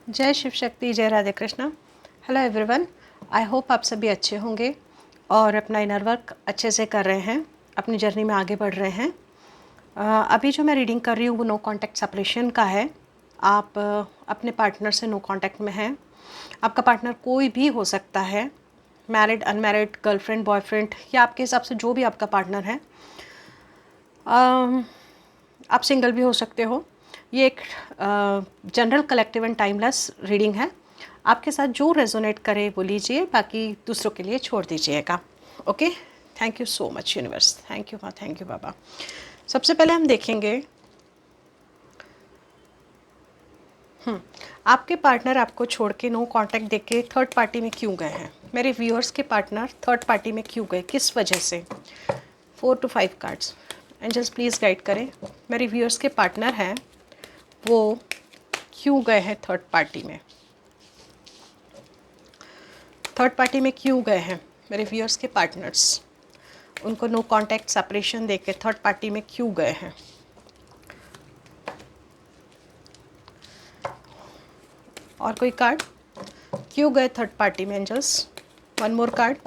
जय शिव शक्ति, जय Radhe Krishna. Hello everyone, I hope आप सभी अच्छे होंगे और अपना इनर वर्क अच्छे से कर रहे हैं, अपनी जर्नी में आगे बढ़ रहे हैं। अभी जो मैं रीडिंग कर रही हूँ वो नो कांटेक्ट सेपरेशन का है। आप अपने पार्टनर से नो कांटेक्ट में हैं। आपका पार्टनर कोई भी हो सकता है, मैरिड, अनमैरिड, गर्लफ्रेंड, बॉयफ्रेंड, या आपके हिसाब से जो भी आपका पार्टनर है। आप सिंगल भी हो सकते हो। ये एक general, collective and timeless reading है। आपके साथ जो रेजोनेट करे वो लीजिए, बाकी दूसरों के लिए छोड़ दीजिएगा। Okay, thank you so much universe. Thank you माँ, थैंक यू बाबा। सबसे पहले हम देखेंगे आपके पार्टनर आपको छोड़ के नो कांटेक्ट देख के थर्ड पार्टी में क्यों गए हैं। मेरे व्यूअर्स के पार्टनर थर्ड पार्टी में क्यों गए, किस वजह से। 4 to 5 cards. Angels please guide करें। मेरे व्यूअर्स के पार्टनर हैं, वो क्यों गए हैं थर्ड पार्टी में। थर्ड पार्टी में क्यों गए हैं मेरे व्यूअर्स के पार्टनर्स। उनको नो कांटेक्ट सेपरेशन देके थर्ड पार्टी में क्यों गए हैं। और कोई कार्ड, क्यों गए थर्ड पार्टी में एंजल्स। One more card.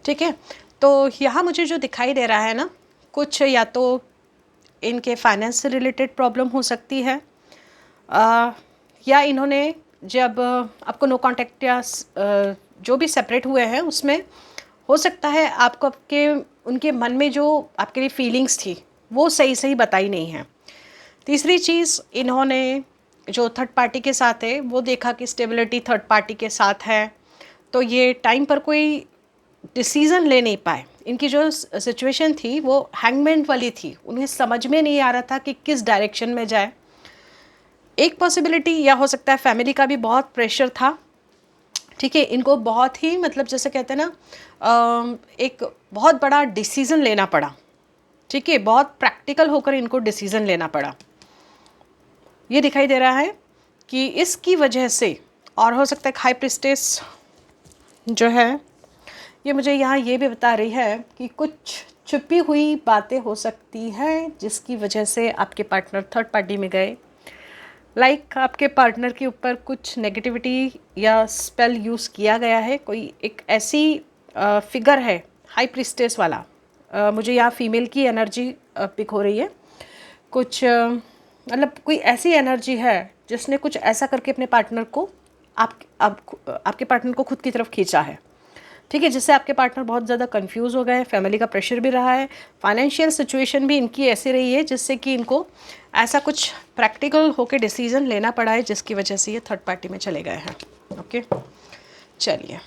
ठीक है, तो यहाँ मुझे जो दिखाई दे रहा है ना, कुछ या तो इनके फाइनेंस से रिलेटेड प्रॉब्लम हो सकती है, या इन्होंने जब आपको नो कांटेक्ट या जो भी सेपरेट हुए हैं उसमें हो सकता है आपको आपके उनके मन में जो आपके लिए फीलिंग्स थी वो सही सही बताई नहीं है। तीसरी चीज़, इन्होंने जो थर्ड पार्टी के साथ है वो देखा कि स्टेबिलिटी थर्ड पार्टी के साथ है, तो ये टाइम पर कोई डिसीज़न ले नहीं पाए। इनकी जो सिचुएशन थी वो हैंगमैन वाली थी, उन्हें समझ में नहीं आ रहा था कि किस डायरेक्शन में जाए। एक पॉसिबिलिटी या हो सकता है फैमिली का भी बहुत प्रेशर था। ठीक है, इनको बहुत ही मतलब जैसे कहते हैं ना, एक बहुत बड़ा डिसीज़न लेना पड़ा। ठीक है, बहुत प्रैक्टिकल होकर इनको डिसीज़न लेना पड़ा। ये दिखाई दे रहा है कि इसकी वजह से, और हो सकता है हाई प्रिस्टेस जो है ये मुझे यहाँ ये भी बता रही है कि कुछ छुपी हुई बातें हो सकती हैं जिसकी वजह से आपके पार्टनर थर्ड पार्टी में गए। लाइक आपके पार्टनर के ऊपर कुछ नेगेटिविटी या स्पेल यूज़ किया गया है। कोई एक ऐसी फिगर है हाई प्रिस्टेस वाला, मुझे यहाँ फीमेल की एनर्जी पिक हो रही है। कुछ मतलब कोई ऐसी एनर्जी है जिसने कुछ ऐसा करके अपने पार्टनर को आपके पार्टनर को खुद की तरफ खींचा है। ठीक है, जिससे आपके पार्टनर बहुत ज़्यादा कंफ्यूज हो गए। फैमिली का प्रेशर भी रहा है, फाइनेंशियल सिचुएशन भी इनकी ऐसी रही है जिससे कि इनको ऐसा कुछ प्रैक्टिकल होकर डिसीजन लेना पड़ा है जिसकी वजह से ये थर्ड पार्टी में चले गए हैं। ओके, चलिए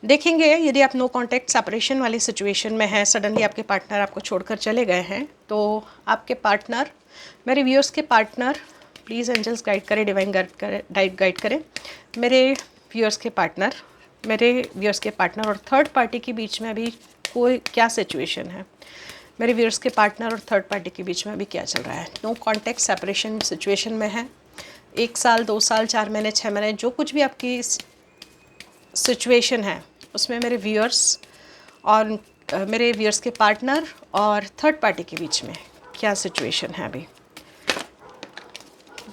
देखेंगे। यदि आप नो कांटेक्ट सेपरेशन वाली सिचुएशन में हैं, सडनली आपके पार्टनर आपको छोड़कर चले गए हैं, तो आपके पार्टनर, मेरे व्यूअर्स के पार्टनर, प्लीज़ एंजल्स गाइड करें, डिवाइन गाइड करें। मेरे व्यूअर्स के पार्टनर, मेरे व्यूअर्स के पार्टनर और थर्ड पार्टी के बीच में अभी कोई क्या सिचुएशन है। मेरे व्यूअर्स के पार्टनर और थर्ड पार्टी के बीच में अभी क्या चल रहा है। नो कांटेक्ट सेपरेशन सिचुएशन में है। 1 साल, 2 साल, 4 महीने, 6 महीने, जो कुछ भी आपकी सिचुएशन है उसमें मेरे व्यूअर्स और मेरे व्यूअर्स के पार्टनर और थर्ड पार्टी के बीच में क्या सिचुएशन है अभी।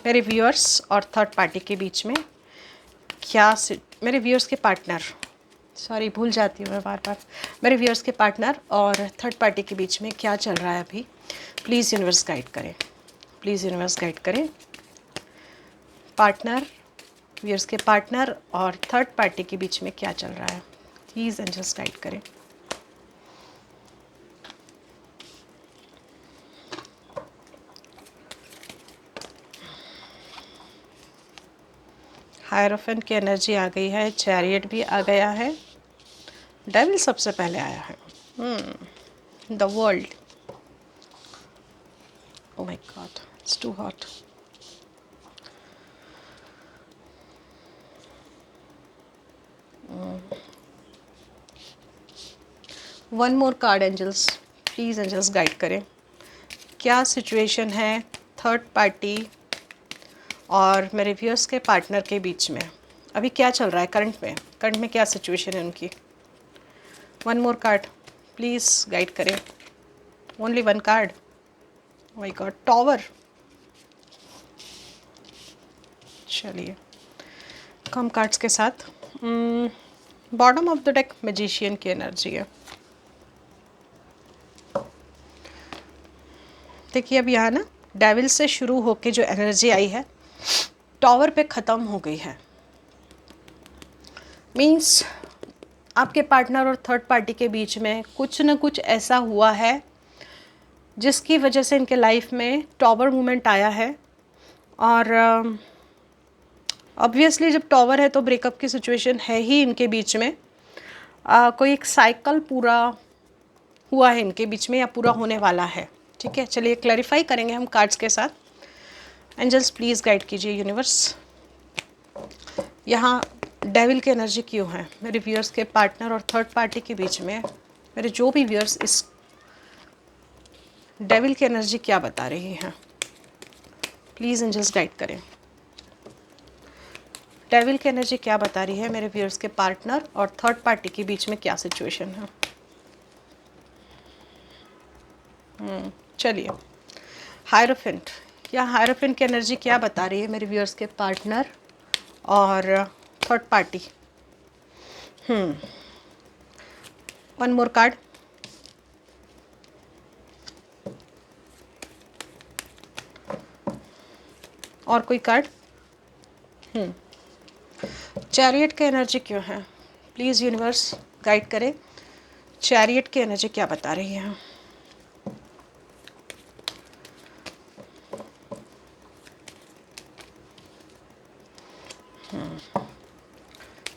मेरे व्यूअर्स और थर्ड पार्टी के बीच में क्या मेरे व्यूअर्स के पार्टनर, सॉरी भूल जाती हूँ मैं बार बार। मेरे व्यूअर्स के पार्टनर और थर्ड पार्टी के बीच में क्या चल रहा है अभी। प्लीज़ यूनिवर्स गाइड करें, प्लीज़ यूनिवर्स गाइड करें। पार्टनर, व्यूअर्स के पार्टनर और थर्ड पार्टी के बीच में क्या चल रहा है, प्लीज़ एंजल्स गाइड करें। हायरोफेंट की एनर्जी आ गई है, चैरियट भी आ गया है, डेविल सबसे पहले आया है, the world. Oh my god, it's too hot. One more card angels, please angels guide करें। क्या सिचुएशन है थर्ड पार्टी और मेरे व्यूअर्स के पार्टनर के बीच में अभी क्या चल रहा है करंट में क्या सिचुएशन है उनकी। One more card please guide करें, only one card. My god, tower. चलिए कम कार्ड्स के साथ bottom of the deck magician की एनर्जी है। देखिए अब यहाँ ना डेविल से शुरू होके जो एनर्जी आई है टॉवर पे ख़त्म हो गई है। मीन्स आपके पार्टनर और थर्ड पार्टी के बीच में कुछ ना कुछ ऐसा हुआ है जिसकी वजह से इनके लाइफ में टॉवर मूवमेंट आया है। और ऑब्वियसली जब टॉवर है तो ब्रेकअप की सिचुएशन है ही इनके बीच में। कोई एक साइकिल पूरा हुआ है इनके बीच में या पूरा होने वाला है। ठीक है, चलिए क्लैरिफाई करेंगे हम कार्ड्स के साथ। एंजल्स प्लीज़ गाइड कीजिए यूनिवर्स। यहाँ डेविल की एनर्जी क्यों है मेरे व्यूअर्स के पार्टनर और थर्ड पार्टी के बीच में। मेरे जो भी व्यूअर्स इस डेविल की एनर्जी क्या बता रही हैं, प्लीज़ एंजल्स गाइड करें। डेविल की एनर्जी क्या बता रही है मेरे व्यूअर्स के पार्टनर और थर्ड पार्टी के बीच में क्या सिचुएशन है। चलिए हायरोफेंट, या हायरोफेंट की एनर्जी क्या बता रही है मेरे व्यूअर्स के पार्टनर और third party. One more card. और कोई कार्ड। चैरियट की एनर्जी क्यों है, प्लीज़ यूनिवर्स गाइड करें। चैरियट की एनर्जी क्या बता रही है।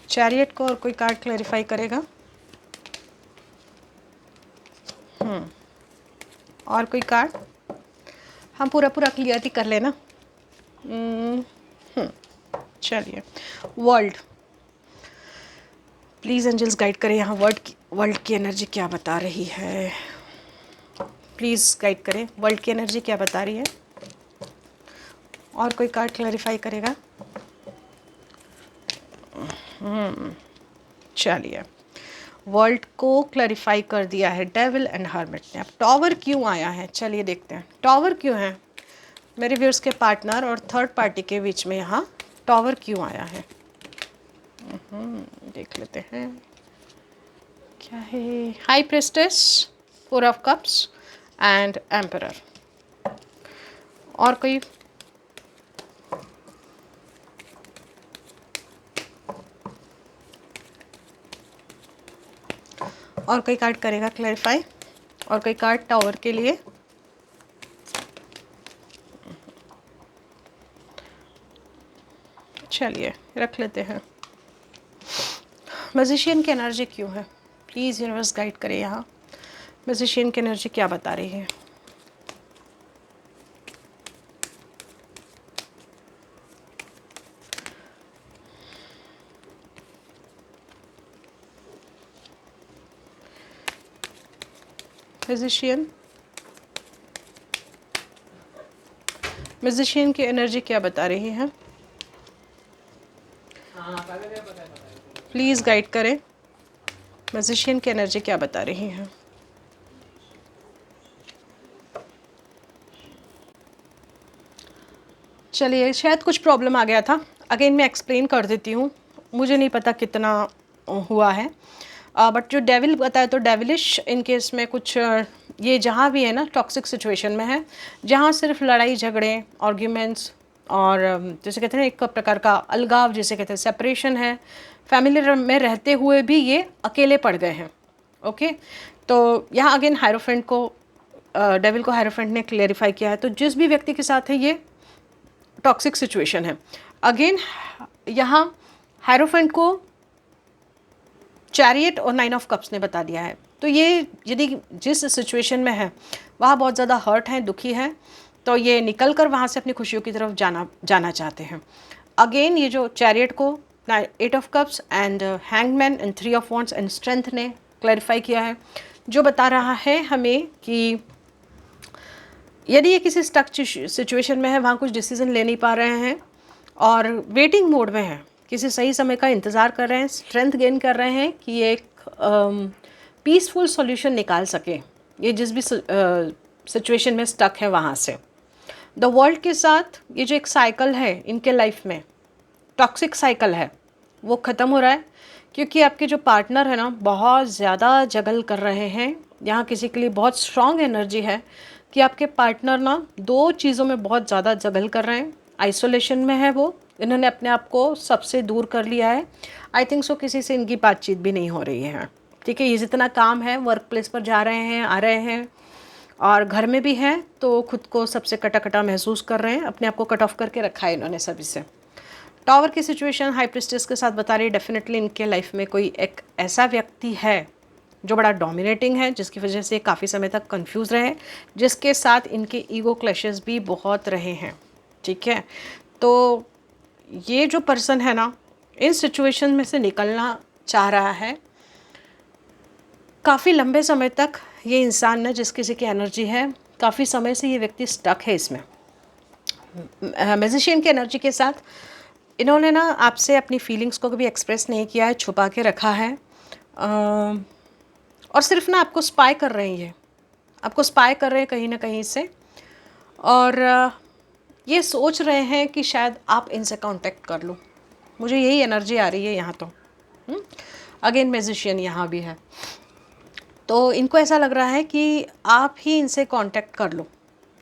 चैरियट को और कोई कार्ड क्लैरिफाई करेगा। और कोई कार्ड। हम पूरा क्लियर ही कर लेना। चलिए वर्ल्ड, प्लीज़ एंजल्स गाइड करें। यहाँ वर्ल्ड की एनर्जी क्या बता रही है, प्लीज़ गाइड करें। वर्ल्ड की एनर्जी क्या बता रही है। और कोई कार्ड क्लैरिफाई करेगा। चलिए वर्ल्ड को क्लैरिफाई कर दिया है डेविल एंड हर्मिट ने। अब टॉवर क्यों आया है, चलिए देखते हैं टॉवर क्यों है मेरे व्यूअर्स के पार्टनर और थर्ड पार्टी के बीच में। यहाँ टॉवर क्यों आया है, देख लेते हैं क्या है। High प्रेस्टेस, four of cups and emperor. और कोई। और कोई कार्ड करेगा क्लैरिफाई। और कोई कार्ड टावर के लिए। चलिए रख लेते हैं। मैजिशियन की एनर्जी क्यों है, प्लीज़ यूनिवर्स गाइड करें। यहाँ मैजिशियन की एनर्जी क्या बता रही है। मैजिशियन की एनर्जी क्या बता रही है, प्लीज़ गाइड करें। मैजिशियन की एनर्जी क्या बता रही है। चलिए शायद कुछ प्रॉब्लम आ गया था, अगेन मैं एक्सप्लेन कर देती हूँ। मुझे नहीं पता कितना हुआ है, बट जो डेविल बताया तो डेविलिश इन केस में कुछ ये जहाँ भी है ना टॉक्सिक सिचुएशन में है, जहाँ सिर्फ लड़ाई झगड़े आर्ग्यूमेंट्स और जैसे कहते हैं एक प्रकार का अलगाव, जैसे कहते हैं सेपरेशन है। फैमिली में रहते हुए भी ये अकेले पड़ गए हैं। ओके, तो यहाँ अगेन हायरोफेंट को डेविल को हायरोफेंट ने क्लेरिफाई किया है। तो जिस भी व्यक्ति के साथ है ये टॉक्सिक सिचुएशन है, अगेन यहाँ हायरोफेंट को चैरियट और नाइन ऑफ कप्स ने बता दिया है। तो ये यदि जिस सिचुएशन में है वहाँ बहुत ज़्यादा हर्ट है, दुखी है, तो ये निकल कर वहाँ से अपनी खुशियों की तरफ जाना चाहते हैं। अगेन ये जो चैरियट को eight of cups and hangman and three of wands and strength ने क्लैरिफाई किया है, जो बता रहा है हमें कि यदि ये किसी स्टक सिचुएशन में है, वहाँ कुछ डिसीजन ले नहीं पा रहे हैं और वेटिंग मोड में है, किसी सही समय का इंतज़ार कर रहे हैं, स्ट्रेंथ गेन कर रहे हैं कि ये एक पीसफुल सॉल्यूशन निकाल सके ये जिस भी सिचुएशन में स्टक है वहाँ से। द वर्ल्ड के साथ ये जो एक साइकिल है इनके लाइफ में, टॉक्सिक साइकिल है, वो ख़त्म हो रहा है क्योंकि आपके जो पार्टनर है ना बहुत ज़्यादा जगल कर रहे हैं। यहाँ किसी के लिए बहुत स्ट्रॉन्ग एनर्जी है कि आपके पार्टनर ना दो चीज़ों में बहुत ज़्यादा जगल कर रहे हैं। आइसोलेशन में है वो, इन्होंने अपने आप को सबसे दूर कर लिया है। आई थिंक सो किसी से इनकी बातचीत भी नहीं हो रही है, ठीक है। ये जितना काम है वर्क प्लेस पर जा रहे हैं, आ रहे हैं, और घर में भी हैं तो खुद को सबसे कटा कटा महसूस कर रहे हैं, अपने आप को कट ऑफ करके रखा है इन्होंने सभी से। टावर की सिचुएशन हाई प्रिस्टेस के साथ बता रही है डेफिनेटली इनके लाइफ में कोई एक ऐसा व्यक्ति है जो बड़ा डोमिनेटिंग है, जिसकी वजह से काफ़ी समय तक कंफ्यूज रहे, जिसके साथ इनके ईगो क्लैशेस भी बहुत रहे हैं, ठीक है। तो ये जो पर्सन है ना इन सिचुएशन में से निकलना चाह रहा है। काफ़ी लंबे समय तक ये इंसान ना जिस किसी की एनर्जी है, काफ़ी समय से ये व्यक्ति स्टक है इसमें। मैजिशियन की एनर्जी के साथ इन्होंने ना आपसे अपनी फीलिंग्स को कभी एक्सप्रेस नहीं किया है, छुपा के रखा है, और सिर्फ ना आपको स्पाई कर रहे हैं, ये आपको स्पाई कर रहे हैं कहीं ना कहीं से, और ये सोच रहे हैं कि शायद आप इनसे कांटेक्ट कर लो। मुझे यही एनर्जी आ रही है यहाँ तो। अगेन मैजिशियन यहाँ भी है, तो इनको ऐसा लग रहा है कि आप ही इनसे कांटेक्ट कर लो,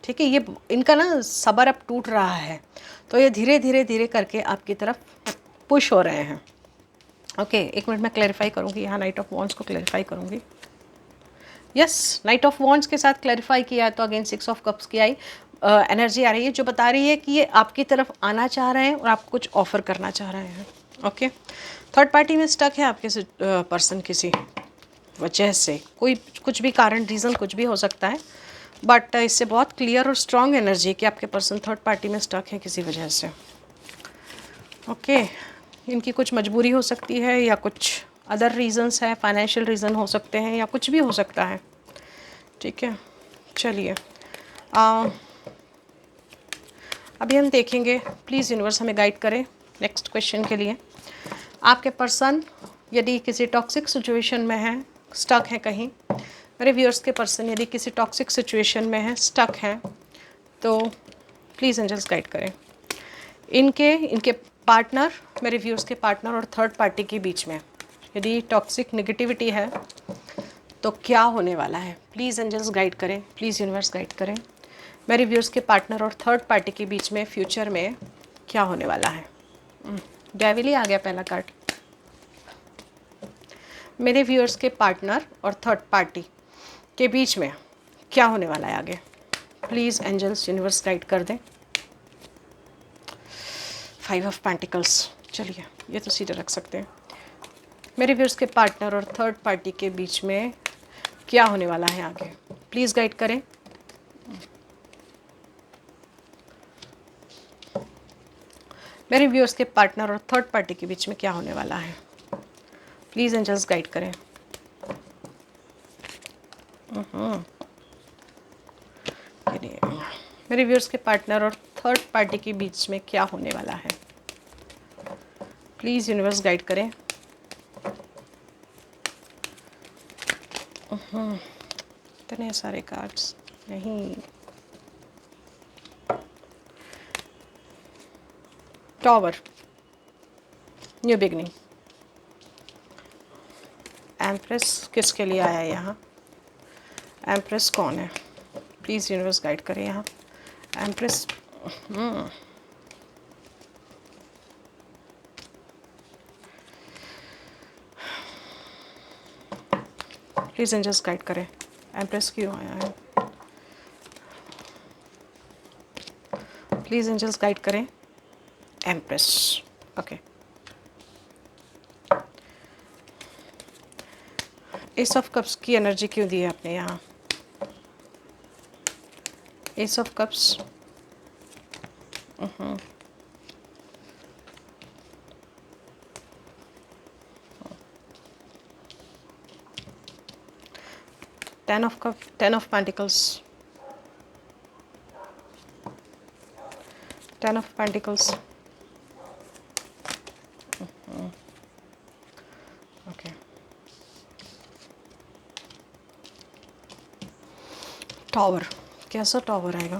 ठीक है। ये इनका ना सब्र अब टूट रहा है, तो ये धीरे धीरे धीरे करके आपकी तरफ पुश हो रहे हैं। ओके, एक मिनट में क्लैरिफाई करूँगी, यहाँ नाइट ऑफ वॉन्ड्स को क्लैरिफाई करूँगी। यस, नाइट ऑफ वॉन्ड्स के साथ क्लैरिफाई किया तो अगेन 6 ऑफ कप्स की आई एनर्जी आ रही है, जो बता रही है कि ये आपकी तरफ आना चाह रहे हैं और आपको कुछ ऑफ़र करना चाह रहे हैं। ओके, थर्ड पार्टी में स्टक है आपके पर्सन किसी वजह से, कोई कुछ भी कारण, रीज़न कुछ भी हो सकता है, बट इससे बहुत क्लियर और स्ट्रॉन्ग एनर्जी है कि आपके पर्सन थर्ड पार्टी में स्टक है किसी वजह से। ओके, इनकी कुछ मजबूरी हो सकती है या कुछ अदर रीज़न्स है, फाइनेंशियल रीज़न हो सकते हैं या कुछ भी हो सकता है, ठीक है। चलिए अभी हम देखेंगे, प्लीज़ यूनिवर्स हमें गाइड करें नेक्स्ट क्वेश्चन के लिए। आपके पर्सन यदि किसी टॉक्सिक सिचुएशन में है, स्टक है कहीं, मेरे व्यूअर्स के पर्सन यदि किसी टॉक्सिक सिचुएशन में है, स्टक हैं, तो प्लीज़ एंजल्स गाइड करें। इनके पार्टनर, मेरे व्यूअर्स के पार्टनर और थर्ड पार्टी के बीच में यदि टॉक्सिक नेगेटिविटी है तो क्या होने वाला है, प्लीज़ एंजल्स गाइड करें, प्लीज़ यूनिवर्स गाइड करें। मेरे व्यूअर्स के पार्टनर और थर्ड पार्टी के बीच में फ्यूचर में क्या होने वाला है। डेविल ही आ गया पहला कार्ड। मेरे व्यूअर्स के पार्टनर और थर्ड पार्टी के बीच में क्या होने वाला है आगे, प्लीज़ एंजल्स यूनिवर्स गाइड कर दें। 5 ऑफ पेंटिकल्स, चलिए ये तो सीधे रख सकते हैं। मेरे व्यूअर्स के पार्टनर और थर्ड पार्टी के बीच में क्या होने वाला है आगे, प्लीज़ गाइड करें। मेरे व्यूअर्स के पार्टनर और थर्ड पार्टी के बीच में क्या होने वाला है, प्लीज़ एंजल्स गाइड करें। मेरे व्यूअर्स के पार्टनर और थर्ड पार्टी के बीच में क्या होने वाला है, प्लीज़ यूनिवर्स गाइड करें। इतने सारे कार्ड्स नहीं। टॉवर, न्यू बिगनिंग, एम्प्रेस किसके लिए आया है यहाँ, एम्प्रेस कौन है, प्लीज़ यूनिवर्स गाइड करें यहाँ। एम्प्रेस, प्लीज़ एंजल्स गाइड करें, एम्प्रेस क्यों आया है, प्लीज़ एंजल्स गाइड करें। Empress, okay. S of cups की एनर्जी क्यों दी है आपने यहाँ, S of cups, ten of cup, ten of pentacles, ten of pentacles, tower, कैसा टावर आएगा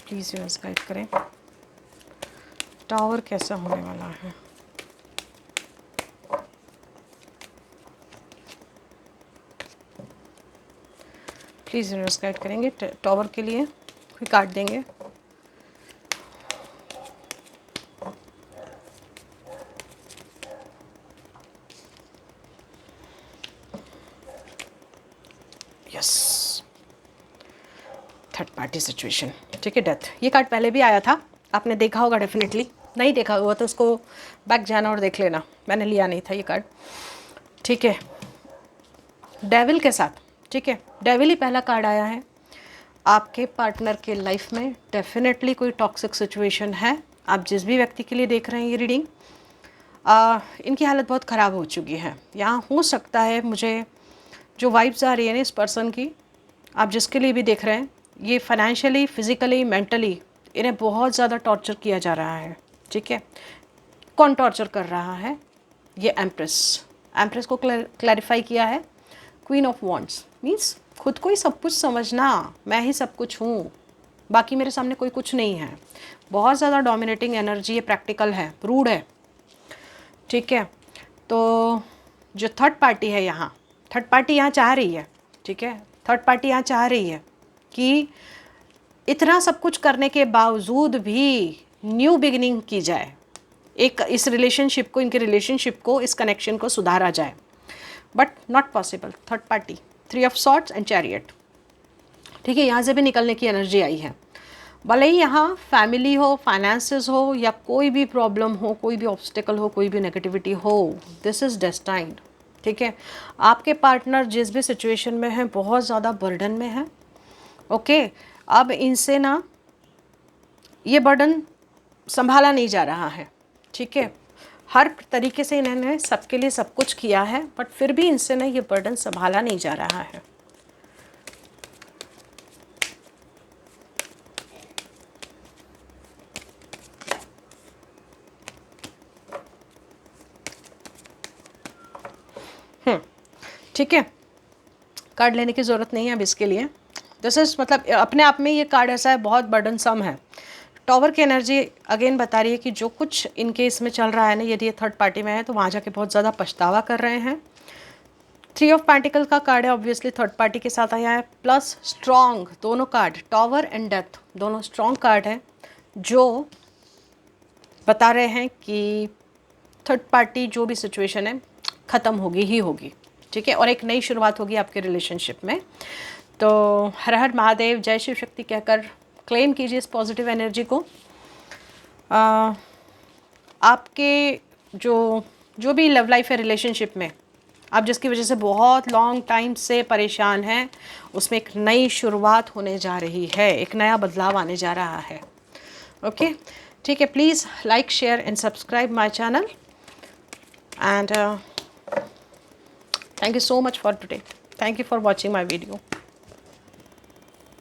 प्लीज़ यूनिवर्स गाइड करें। टावर कैसा होने वाला है? प्लीज़ यूनिवर्स गाइड करेंगे टावर के लिए, कोई कार्ड देंगे। यस, थर्ड पार्टी सिचुएशन, ठीक है, डेथ। ये कार्ड पहले भी आया था, आपने देखा होगा डेफिनेटली, नहीं देखा हुआ तो उसको बैक जाना और देख लेना, मैंने लिया नहीं था ये कार्ड, ठीक है। डेविल के साथ, ठीक है, डेविल ही पहला कार्ड आया है। आपके पार्टनर के लाइफ में डेफिनेटली कोई टॉक्सिक सिचुएशन है। आप जिस भी व्यक्ति के लिए देख रहे हैं ये रीडिंग, इनकी हालत बहुत ख़राब हो चुकी है। यहाँ हो सकता है, मुझे जो वाइब्स आ रही है ना इस पर्सन की, आप जिसके लिए भी देख रहे हैं, ये फाइनेंशियली, फिज़िकली, मेंटली इन्हें बहुत ज़्यादा टॉर्चर किया जा रहा है, ठीक है। कौन टॉर्चर कर रहा है? ये एम्प्रेस को क्लैरिफाई किया है। क्वीन ऑफ वॉन्ड्स मीन्स खुद को ही सब कुछ समझना, मैं ही सब कुछ हूँ, बाकी मेरे सामने कोई कुछ नहीं है। बहुत ज़्यादा डोमिनेटिंग एनर्जी है, प्रैक्टिकल है, रूड है, ठीक है। तो जो थर्ड पार्टी है यहाँ, थर्ड पार्टी यहाँ चाह रही है, ठीक है, थर्ड पार्टी यहाँ चाह रही है कि इतना सब कुछ करने के बावजूद भी न्यू बिगिनिंग की जाए, एक इस रिलेशनशिप को, इनके रिलेशनशिप को, इस कनेक्शन को सुधारा जाए, but not possible. Third party, 3 of swords and chariot, ठीक है, यहाँ से भी निकलने की एनर्जी आई है। भले ही यहाँ फैमिली हो, फाइनेंसेस हो, या कोई भी प्रॉब्लम हो, कोई भी ऑब्स्टिकल हो, कोई भी नेगेटिविटी हो, दिस इज़ डेस्टाइन्ड, ठीक है। आपके पार्टनर जिस भी सिचुएशन में है बहुत ज़्यादा बर्डन में है, ओके। अब इनसे ना ये बर्डन संभाला नहीं जा रहा है, ठीक है। हर तरीके से इन्होंने सबके लिए सब कुछ किया है, बट फिर भी इनसे ना ये बर्डन संभाला नहीं जा रहा है। ठीक है, कार्ड लेने की ज़रूरत नहीं है अब इसके लिए। दिस इज़ मतलब अपने आप में ये कार्ड ऐसा है, बहुत बर्डन सम है। टॉवर की एनर्जी अगेन बता रही है कि जो कुछ इनके इसमें चल रहा है ना, यदि ये थर्ड पार्टी में है तो वहाँ जाके बहुत ज़्यादा पछतावा कर रहे हैं। 3 ऑफ पेंटिकल का कार्ड है, ऑब्वियसली थर्ड पार्टी के साथ आया है, प्लस स्ट्रॉन्ग, दोनों कार्ड टॉवर एंड डेथ दोनों स्ट्रॉन्ग कार्ड हैं, जो बता रहे हैं कि थर्ड पार्टी जो भी सिचुएशन है ख़त्म होगी ही होगी, ठीक है, और एक नई शुरुआत होगी आपके रिलेशनशिप में। तो हर हर महादेव, जय शिव शक्ति कहकर क्लेम कीजिए इस पॉजिटिव एनर्जी को। आपके जो भी लव लाइफ है रिलेशनशिप में, आप जिसकी वजह से बहुत लॉन्ग टाइम से परेशान हैं, उसमें एक नई शुरुआत होने जा रही है, एक नया बदलाव आने जा रहा है, ओके, ठीक है। Please like, share and subscribe my channel, and thank you so much for today. Thank you for watching my video.